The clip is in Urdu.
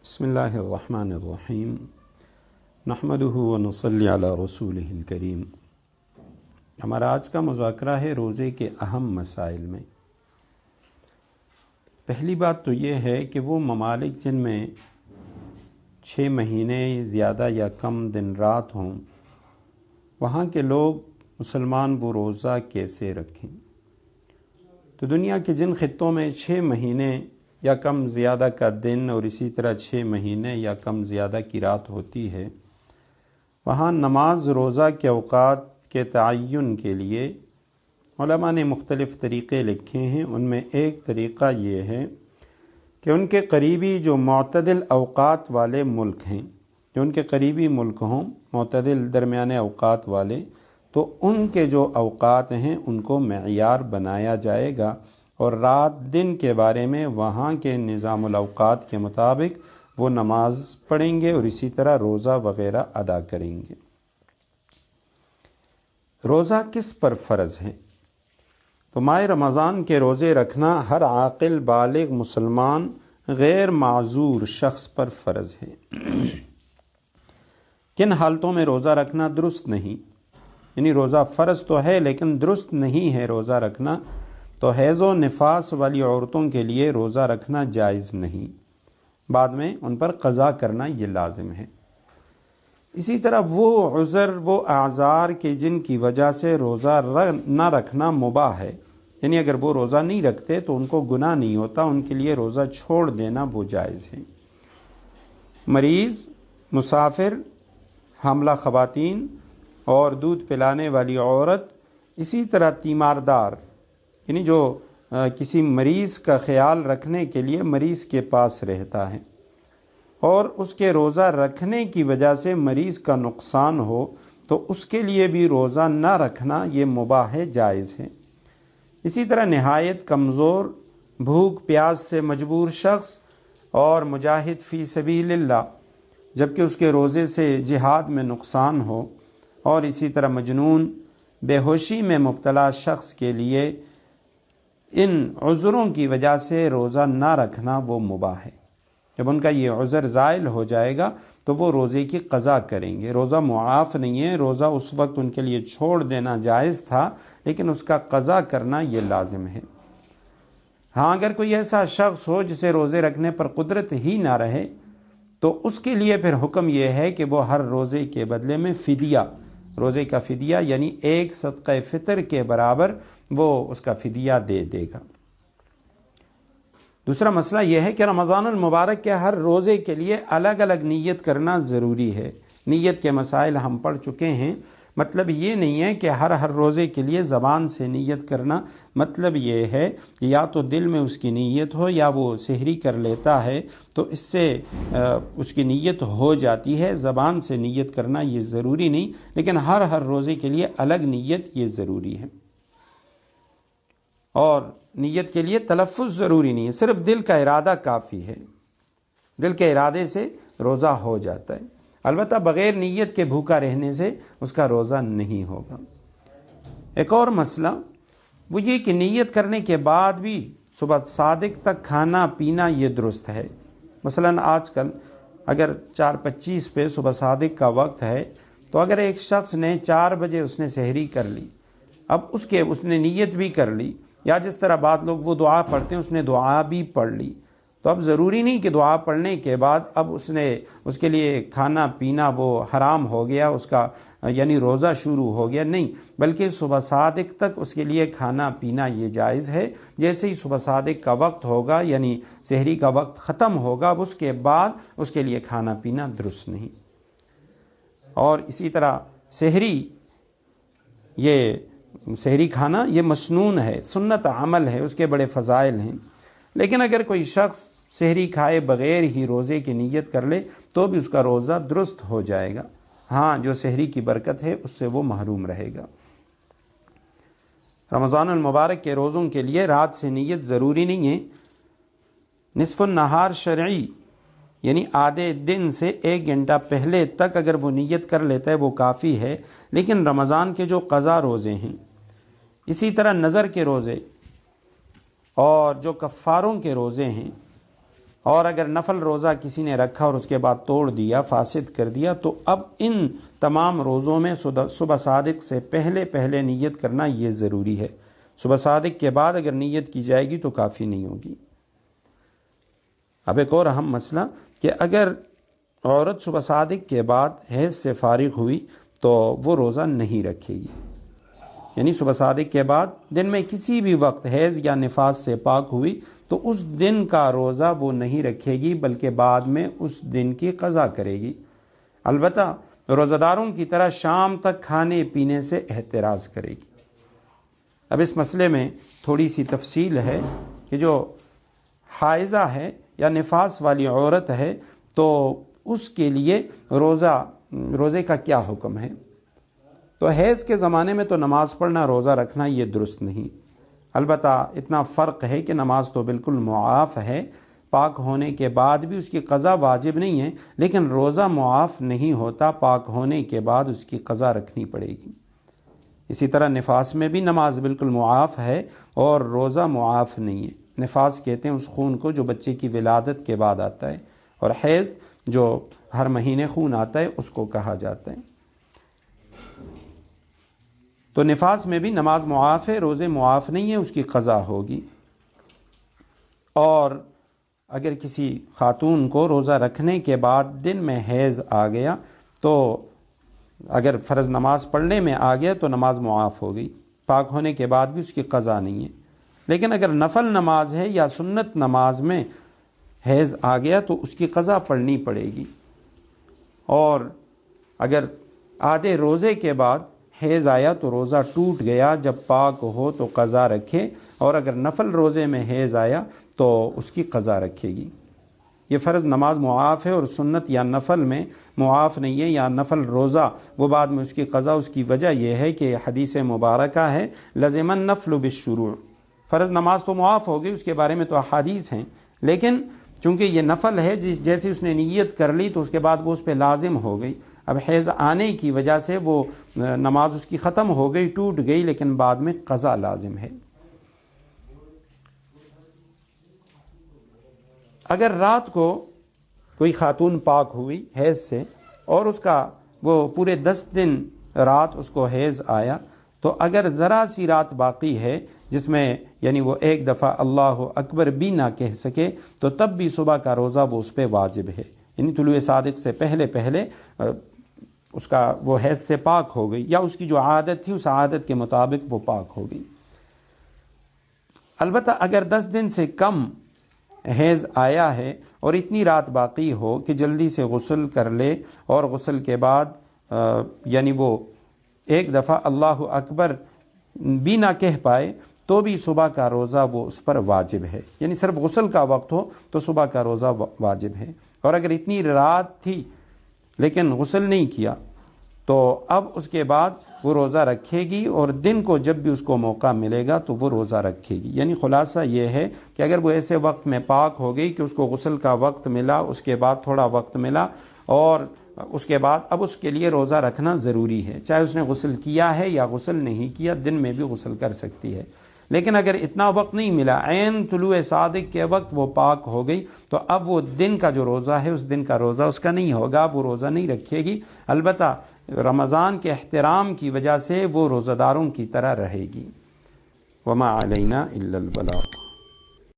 بسم اللہ الرحمن الرحیم نحمدہ ونصلی علی رسولہ الکریم۔ ہمارا آج کا مذاکرہ ہے روزے کے اہم مسائل میں۔ پہلی بات تو یہ ہے کہ وہ ممالک جن میں 6 مہینے زیادہ یا کم دن رات ہوں، وہاں کے لوگ مسلمان وہ روزہ کیسے رکھیں؟ تو دنیا کے جن خطوں میں 6 مہینے یا کم زیادہ کا دن اور اسی طرح 6 مہینے یا کم زیادہ کی رات ہوتی ہے، وہاں نماز روزہ کے اوقات کے تعین کے لیے علماء نے مختلف طریقے لکھے ہیں۔ ان میں ایک طریقہ یہ ہے کہ ان کے قریبی جو معتدل اوقات والے ملک ہیں، جو ان کے قریبی ملک ہوں معتدل درمیانے اوقات والے، تو ان کے جو اوقات ہیں ان کو معیار بنایا جائے گا اور رات دن کے بارے میں وہاں کے نظام الاوقات کے مطابق وہ نماز پڑھیں گے اور اسی طرح روزہ وغیرہ ادا کریں گے۔ روزہ کس پر فرض ہے؟ تو ماہ رمضان کے روزے رکھنا ہر عاقل بالغ مسلمان غیر معذور شخص پر فرض ہے۔ کن حالتوں میں روزہ رکھنا درست نہیں؟ یعنی روزہ فرض تو ہے لیکن درست نہیں ہے روزہ رکھنا۔ تو حیض و نفاس والی عورتوں کے لیے روزہ رکھنا جائز نہیں، بعد میں ان پر قضا کرنا یہ لازم ہے۔ اسی طرح وہ عذر، وہ اعذار کے جن کی وجہ سے روزہ نہ رکھنا مباح ہے، یعنی اگر وہ روزہ نہیں رکھتے تو ان کو گناہ نہیں ہوتا، ان کے لیے روزہ چھوڑ دینا وہ جائز ہے۔ مریض، مسافر، حاملہ خواتین اور دودھ پلانے والی عورت، اسی طرح تیماردار، یعنی جو کسی مریض کا خیال رکھنے کے لیے مریض کے پاس رہتا ہے اور اس کے روزہ رکھنے کی وجہ سے مریض کا نقصان ہو تو اس کے لیے بھی روزہ نہ رکھنا یہ مباح ہے، جائز ہے۔ اسی طرح نہایت کمزور، بھوک پیاس سے مجبور شخص اور مجاہد فی سبیل اللہ، جبکہ اس کے روزے سے جہاد میں نقصان ہو، اور اسی طرح مجنون، بے ہوشی میں مبتلا شخص کے لیے ان عذروں کی وجہ سے روزہ نہ رکھنا وہ مباح ہے۔ جب ان کا یہ عذر زائل ہو جائے گا تو وہ روزے کی قضا کریں گے۔ روزہ معاف نہیں ہے، روزہ اس وقت ان کے لیے چھوڑ دینا جائز تھا لیکن اس کا قضا کرنا یہ لازم ہے۔ ہاں، اگر کوئی ایسا شخص ہو جسے روزے رکھنے پر قدرت ہی نہ رہے تو اس کے لیے پھر حکم یہ ہے کہ وہ ہر روزے کے بدلے میں فدیہ، روزے کا فدیہ یعنی ایک صدقہ فطر کے برابر وہ اس کا فدیہ دے گا۔ دوسرا مسئلہ یہ ہے کہ رمضان المبارک کے ہر روزے کے لیے الگ الگ نیت کرنا ضروری ہے۔ نیت کے مسائل ہم پڑھ چکے ہیں۔ مطلب یہ نہیں ہے کہ ہر روزے کے لیے زبان سے نیت کرنا، مطلب یہ ہے کہ یا تو دل میں اس کی نیت ہو یا وہ سحری کر لیتا ہے تو اس سے اس کی نیت ہو جاتی ہے۔ زبان سے نیت کرنا یہ ضروری نہیں، لیکن ہر روزے کے لیے الگ نیت یہ ضروری ہے۔ اور نیت کے لیے تلفظ ضروری نہیں ہے، صرف دل کا ارادہ کافی ہے۔ دل کے ارادے سے روزہ ہو جاتا ہے، البتہ بغیر نیت کے بھوکا رہنے سے اس کا روزہ نہیں ہوگا۔ ایک اور مسئلہ وہ یہ کہ نیت کرنے کے بعد بھی صبح صادق تک کھانا پینا یہ درست ہے۔ مثلا آج کل اگر 4:25 پہ صبح صادق کا وقت ہے تو اگر ایک شخص نے 4 بجے اس نے سحری کر لی، اب اس نے نیت بھی کر لی، یا جس طرح بعض لوگ وہ دعا پڑھتے ہیں اس نے دعا بھی پڑھ لی، تو اب ضروری نہیں کہ دعا پڑھنے کے بعد اب اس کے لیے کھانا پینا وہ حرام ہو گیا، اس کا یعنی روزہ شروع ہو گیا، نہیں، بلکہ صبح صادق تک اس کے لیے کھانا پینا یہ جائز ہے۔ جیسے ہی صبح صادق کا وقت ہوگا یعنی سحری کا وقت ختم ہوگا، اب اس کے بعد اس کے لیے کھانا پینا درست نہیں۔ اور اسی طرح سحری کھانا یہ مسنون ہے، سنت عمل ہے، اس کے بڑے فضائل ہیں۔ لیکن اگر کوئی شخص سحری کھائے بغیر ہی روزے کی نیت کر لے تو بھی اس کا روزہ درست ہو جائے گا، ہاں جو سحری کی برکت ہے اس سے وہ محروم رہے گا۔ رمضان المبارک کے روزوں کے لیے رات سے نیت ضروری نہیں ہے۔ نصف النہار شرعی یعنی آدھے دن سے 1 گھنٹہ پہلے تک اگر وہ نیت کر لیتا ہے وہ کافی ہے، لیکن رمضان کے جو قضا روزے ہیں، اسی طرح نظر کے روزے اور جو کفاروں کے روزے ہیں، اور اگر نفل روزہ کسی نے رکھا اور اس کے بعد توڑ دیا، فاسد کر دیا، تو اب ان تمام روزوں میں صبح صادق سے پہلے پہلے نیت کرنا یہ ضروری ہے۔ صبح صادق کے بعد اگر نیت کی جائے گی تو کافی نہیں ہوگی۔ اب ایک اور اہم مسئلہ کہ اگر عورت صبح صادق کے بعد حیض سے فارغ ہوئی تو وہ روزہ نہیں رکھے گی، یعنی صبح صادق کے بعد دن میں کسی بھی وقت حیض یا نفاس سے پاک ہوئی تو اس دن کا روزہ وہ نہیں رکھے گی، بلکہ بعد میں اس دن کی قضا کرے گی۔ البتہ روزہ داروں کی طرح شام تک کھانے پینے سے احتراز کرے گی۔ اب اس مسئلے میں تھوڑی سی تفصیل ہے کہ جو حائضہ ہے یا نفاس والی عورت ہے تو اس کے لیے روزے کا کیا حکم ہے؟ تو حیض کے زمانے میں تو نماز پڑھنا، روزہ رکھنا یہ درست نہیں۔ البتہ اتنا فرق ہے کہ نماز تو بالکل معاف ہے، پاک ہونے کے بعد بھی اس کی قضا واجب نہیں ہے، لیکن روزہ معاف نہیں ہوتا، پاک ہونے کے بعد اس کی قضا رکھنی پڑے گی۔ اسی طرح نفاس میں بھی نماز بالکل معاف ہے اور روزہ معاف نہیں ہے۔ نفاس کہتے ہیں اس خون کو جو بچے کی ولادت کے بعد آتا ہے، اور حیض جو ہر مہینے خون آتا ہے اس کو کہا جاتا ہے۔ تو نفاس میں بھی نماز معاف ہے، روزے معاف نہیں ہے، اس کی قضا ہوگی۔ اور اگر کسی خاتون کو روزہ رکھنے کے بعد دن میں حیض آ گیا تو اگر فرض نماز پڑھنے میں آ گیا تو نماز معاف ہو گئی، پاک ہونے کے بعد بھی اس کی قضا نہیں ہے۔ لیکن اگر نفل نماز ہے یا سنت نماز میں حیض آ گیا تو اس کی قضا پڑھنی پڑے گی۔ اور اگر آدھے روزے کے بعد حیض آیا تو روزہ ٹوٹ گیا، جب پاک ہو تو قضا رکھے، اور اگر نفل روزے میں حیض آیا تو اس کی قضا رکھے گی۔ یہ فرض نماز معاف ہے اور سنت یا نفل میں معاف نہیں ہے، یا نفل روزہ وہ بعد میں اس کی قضا۔ اس کی وجہ یہ ہے کہ حدیث مبارکہ ہے لزم النفل بالشروع، فرض نماز تو معاف ہو گئی، اس کے بارے میں تو احادیث ہیں، لیکن چونکہ یہ نفل ہے جیسے اس نے نیت کر لی تو اس کے بعد وہ اس پہ لازم ہو گئی۔ اب حیض آنے کی وجہ سے وہ نماز اس کی ختم ہو گئی، ٹوٹ گئی، لیکن بعد میں قضا لازم ہے۔ اگر رات کو کوئی خاتون پاک ہوئی حیض سے اور اس کا وہ پورے 10 دن رات اس کو حیض آیا، تو اگر ذرا سی رات باقی ہے جس میں یعنی وہ ایک دفعہ اللہ اکبر بھی نہ کہہ سکے تو تب بھی صبح کا روزہ وہ اس پہ واجب ہے، یعنی طلوع صادق سے پہلے پہلے اس کا وہ حیض سے پاک ہو گئی، یا اس کی جو عادت تھی اس عادت کے مطابق وہ پاک ہو گئی۔ البتہ اگر 10 دن سے کم حیض آیا ہے اور اتنی رات باقی ہو کہ جلدی سے غسل کر لے اور غسل کے بعد یعنی وہ ایک دفعہ اللہ اکبر بھی نہ کہہ پائے تو بھی صبح کا روزہ وہ اس پر واجب ہے، یعنی صرف غسل کا وقت ہو تو صبح کا روزہ واجب ہے۔ اور اگر اتنی رات تھی لیکن غسل نہیں کیا تو اب اس کے بعد وہ روزہ رکھے گی، اور دن کو جب بھی اس کو موقع ملے گا تو وہ روزہ رکھے گی۔ یعنی خلاصہ یہ ہے کہ اگر وہ ایسے وقت میں پاک ہو گئی کہ اس کو غسل کا وقت ملا، اس کے بعد تھوڑا وقت ملا، اور اس کے بعد اب اس کے لیے روزہ رکھنا ضروری ہے، چاہے اس نے غسل کیا ہے یا غسل نہیں کیا، دن میں بھی غسل کر سکتی ہے۔ لیکن اگر اتنا وقت نہیں ملا، عین طلوع صادق کے وقت وہ پاک ہو گئی، تو اب وہ دن کا جو روزہ ہے اس دن کا روزہ اس کا نہیں ہوگا، وہ روزہ نہیں رکھے گی۔ البتہ رمضان کے احترام کی وجہ سے وہ روزہ داروں کی طرح رہے گی۔ وما علینا الا البلاغ۔